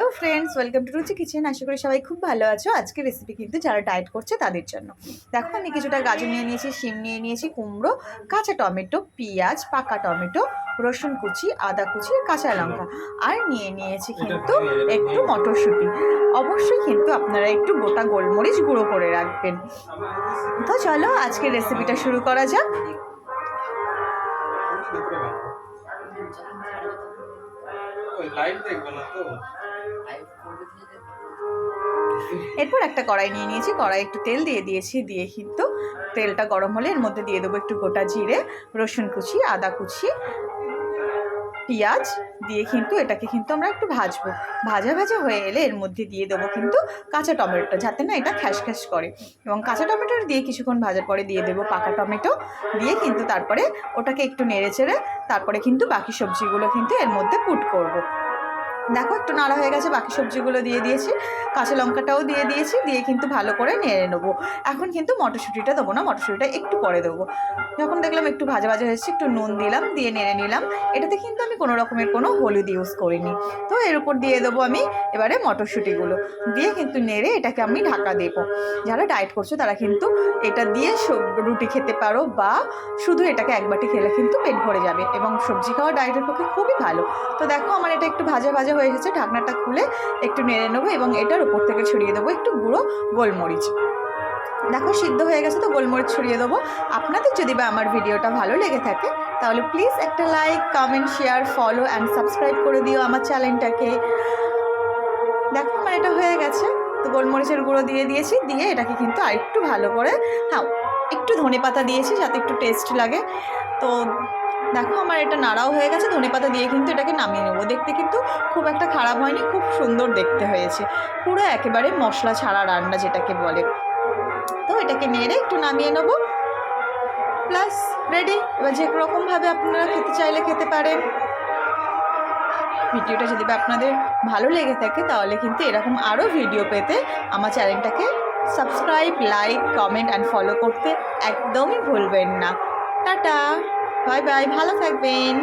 Hello friends, welcome to রুচি kitchen. আশা করি সবাই খুব ভালো আছো। আজকে রেসিপি কিন্তু যারা ডায়েট করছে তাদের জন্য। দেখো, আমি কিছুটা গাজর নিয়ে নিয়েছি, শিম নিয়ে নিয়েছি, কুমড়ো, কাঁচা টমেটো, পেঁয়াজ, পাকা টমেটো, রসুন কুচি, আদা কুচি, কাঁচা লঙ্কা, আর নিয়ে নিয়েছি কিন্তু একটু মটরশুঁটি। অবশ্যই কিন্তু আপনারা একটু গোটা গোলমরিচ গুঁড়ো করে রাখবেন। তো চলো আজকের রেসিপিটা শুরু করা যাক। এরপর একটা কড়াই নিয়ে নিয়েছি, কড়াই একটু তেল দিয়ে দিয়েছি, দিয়ে কিন্তু তেলটা গরম হলে এর মধ্যে দিয়ে দেবো একটু গোটা জিরে, রসুন কুচি, আদা কুচি, পেঁয়াজ দিয়ে কিন্তু এটাকে কিন্তু আমরা একটু ভাজবো। ভাজা ভাজা হয়ে এলে এর মধ্যে দিয়ে দেবো কিন্তু কাঁচা টমেটো, যাতে না এটা খ্যাস খ্যাস করে। এবং কাঁচা টমেটো দিয়ে কিছুক্ষণ ভাজার পরে দিয়ে দেবো পাকা টমেটো, দিয়ে কিন্তু তারপরে ওটাকে একটু নেড়ে চেড়ে তারপরে কিন্তু বাকি সবজিগুলো কিন্তু এর মধ্যে পুট করবো। দেখো, একটু নাড়া হয়ে গেছে, বাকি সবজিগুলো দিয়ে দিয়েছি, কাঁচা লঙ্কাটাও দিয়ে দিয়েছি, দিয়ে কিন্তু ভালো করে নেড়ে নেবো। এখন কিন্তু মটরশুঁটিটা দেবো না, মটরশুঁটিটা একটু পরে দেবো। যখন দেখলাম একটু ভাজা ভাজা হয়েছে, একটু নুন দিলাম, দিয়ে নেড়ে নিলাম। এটাতে কিন্তু আমি কোনো রকমের কোনো হলুদ ইউজ করিনি। তো এর উপর দিয়ে দেবো আমি এবারে মটরশুঁটিগুলো, দিয়ে কিন্তু নেড়ে এটাকে আমি ঢাকা দেবো। যারা ডায়েট করছো তারা কিন্তু এটা দিয়ে রুটি খেতে পারো, বা শুধু এটাকে এক বাটি খেলে কিন্তু পেট ভরে যাবে, এবং সবজি খাওয়া ডায়েটের পক্ষে খুবই ভালো। তো দেখো, আমার এটা একটু ভাজা ভাজা হয়ে এসেছে, ঢাকনাটা খুলে একটু নেড়ে নেবো এবং এটার উপর থেকে ছড়িয়ে দেবো একটু গুঁড়ো গোলমরিচ। দেখো, সিদ্ধ হয়ে গেছে, তো গোলমরিচ ছড়িয়ে দেবো। আপনাদের যদি বা আমার ভিডিওটা ভালো লেগে থাকে তাহলে প্লিজ একটা like, comment, share, follow and subscribe করে দিও আমার চ্যানেলটাকে। দেখো, আমার এটা হয়ে গেছে, তো গোলমরিচের গুঁড়ো দিয়ে দিয়েছি, দিয়ে এটাকে কিন্তু আরেকটু ভালো করে, হ্যাঁ একটু ধনেপাতা দিয়েছি যাতে একটু টেস্ট লাগে। তো দেখো, আমার এটা নাড়াও হয়ে গেছে, ধনেপাতা দিয়ে কিন্তু এটাকে নামিয়ে নেবো। দেখতে কিন্তু খুব একটা খারাপ হয়নি, খুব সুন্দর দেখতে হয়েছে, পুরো একেবারে মশলা ছাড়া রান্না যেটাকে বলে। তো এটাকে নেড়ে একটু নামিয়ে নেবো, প্লাস রেডি। এবার যে রকমভাবে আপনারা খেতে চাইলে খেতে পারেন। ভিডিওটা যদি আপনাদের ভালো লেগে থাকে তাহলে কিন্তু এরকম আরও ভিডিও পেতে আমার চ্যানেলটাকে subscribe, like, comment and follow করতে একদমই ভুলবেন না। টাটা, বাই বাই, ভালো থাকবেন।